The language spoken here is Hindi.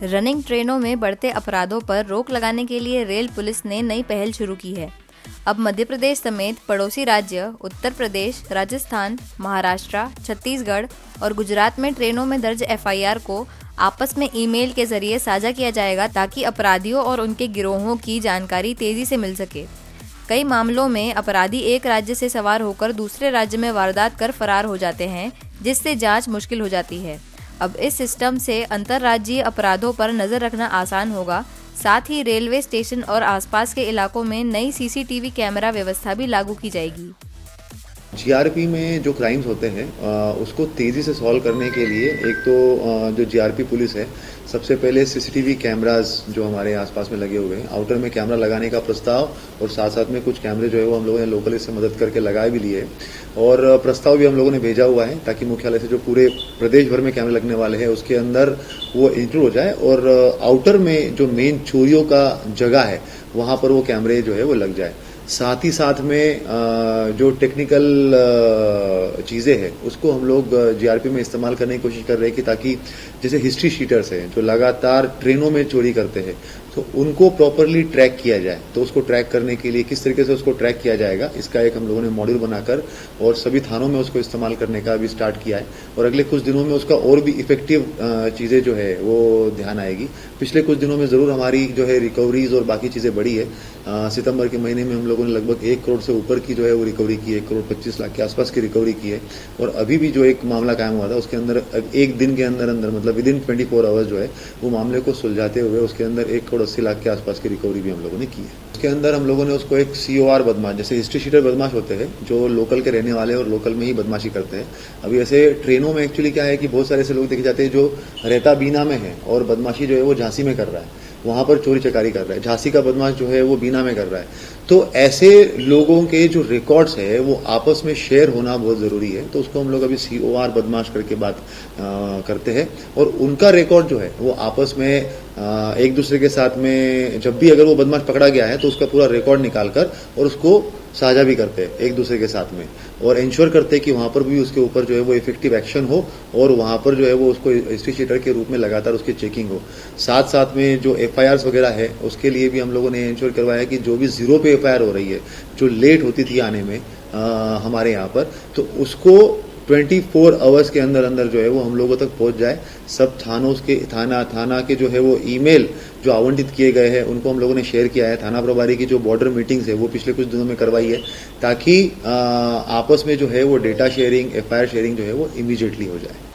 रनिंग ट्रेनों में बढ़ते अपराधों पर रोक लगाने के लिए रेल पुलिस ने नई पहल शुरू की है। अब मध्य प्रदेश समेत पड़ोसी राज्य उत्तर प्रदेश, राजस्थान, महाराष्ट्र, छत्तीसगढ़ और गुजरात में ट्रेनों में दर्ज एफआईआर को आपस में ईमेल के जरिए साझा किया जाएगा ताकि अपराधियों और उनके गिरोहों की जानकारी तेजी से मिल सके। कई मामलों में अपराधी एक राज्य से सवार होकर दूसरे राज्य में वारदात कर फरार हो जाते हैं, जिससे जांच मुश्किल हो जाती है। अब इस सिस्टम से अंतर्राज्यीय अपराधों पर नजर रखना आसान होगा। साथ ही रेलवे स्टेशन और आसपास के इलाकों में नई सीसीटीवी कैमरा व्यवस्था भी लागू की जाएगी। जीआरपी में जो क्राइम्स होते हैं उसको तेज़ी से सॉल्व करने के लिए एक तो जो जीआरपी पुलिस है, सबसे पहले सीसीटीवी कैमरास जो हमारे आसपास में लगे हुए हैं, आउटर में कैमरा लगाने का प्रस्ताव और साथ साथ में कुछ कैमरे जो है वो हम लोगों ने लोकली से मदद करके लगाए भी लिए और प्रस्ताव भी हम लोगों ने भेजा हुआ है ताकि मुख्यालय से जो पूरे प्रदेश भर में कैमरे लगने वाले हैं उसके अंदर वो इंक्लूड हो जाए और आउटर में जो मेन चोरियों का जगह है वहां पर वो कैमरे जो है वो लग जाए। साथ ही साथ में जो टेक्निकल चीज़ें हैं उसको हम लोग जीआरपी में इस्तेमाल करने की कोशिश कर रहे हैं कि ताकि जैसे हिस्ट्री शीटर्स हैं जो लगातार ट्रेनों में चोरी करते हैं तो उनको प्रॉपरली ट्रैक किया जाए। तो उसको ट्रैक करने के लिए किस तरीके से उसको ट्रैक किया जाएगा, इसका एक हम लोगों ने मॉड्यूल बनाकर और सभी थानों में उसको इस्तेमाल करने का भी स्टार्ट किया है और अगले कुछ दिनों में उसका और भी इफेक्टिव चीज़ें जो है वो ध्यान आएगी। पिछले कुछ दिनों में ज़रूर हमारी जो है रिकवरीज और बाकी चीज़ें बढ़ी है। सितंबर के महीने में हम लोगों ने लगभग 1 करोड़ से ऊपर की जो है वो रिकवरी की है, 1 करोड़ 25 लाख के आसपास की रिकवरी की है और अभी भी जो एक मामला कायम हुआ था उसके अंदर एक दिन के अंदर मतलब विद इन 24 आवर्स जो है वो मामले को सुलझाते हुए उसके अंदर 1 करोड़ 80 लाख के आसपास की रिकवरी भी हम लोगों ने की है। उसके अंदर हम लोगों ने उसको एक COR बदमाश, जैसे हिस्ट्री शीटर बदमाश होते हैं जो लोकल के रहने वाले और लोकल में ही बदमाशी करते हैं। अभी ऐसे ट्रेनों में एक्चुअली क्या है कि बहुत सारे ऐसे लोग देखे जाते हैं जो रहता बीना में है और बदमाशी जो है वो झांसी में कर रहा है, वहां पर चोरी चकारी कर रहा है। झांसी का बदमाश जो है वो बीना में कर रहा है। तो ऐसे लोगों के जो रिकॉर्ड्स है वो आपस में शेयर होना बहुत जरूरी है। तो उसको हम लोग अभी COR बदमाश करके बात करते हैं और उनका रिकॉर्ड जो है वो आपस में एक दूसरे के साथ में जब भी अगर वो बदमाश पकड़ा गया है तो उसका पूरा रिकॉर्ड निकालकर और उसको साझा भी करते हैं एक दूसरे के साथ में और इंश्योर करते हैं कि वहां पर भी उसके ऊपर जो है वो इफेक्टिव एक्शन हो और वहां पर जो है वो उसको हिस्ट्री शीटर के रूप में लगातार उसकी चेकिंग हो। साथ साथ में जो FIRs वगैरह है उसके लिए भी हम लोगों ने इंश्योर करवाया कि जो भी 0 पे FIR हो रही है, जो लेट होती थी आने में हमारे यहाँ पर, तो उसको 24 आवर्स के अंदर अंदर जो है वो हम लोगों तक पहुंच जाए। सब थानों के थाना के जो है वो ईमेल जो आवंटित किए गए हैं उनको हम लोगों ने शेयर किया है। थाना प्रभारी की जो बॉर्डर मीटिंग्स है वो पिछले कुछ दिनों में करवाई है ताकि आपस में जो है वो डेटा शेयरिंग, FIR शेयरिंग जो है वो इमीडिएटली हो जाए।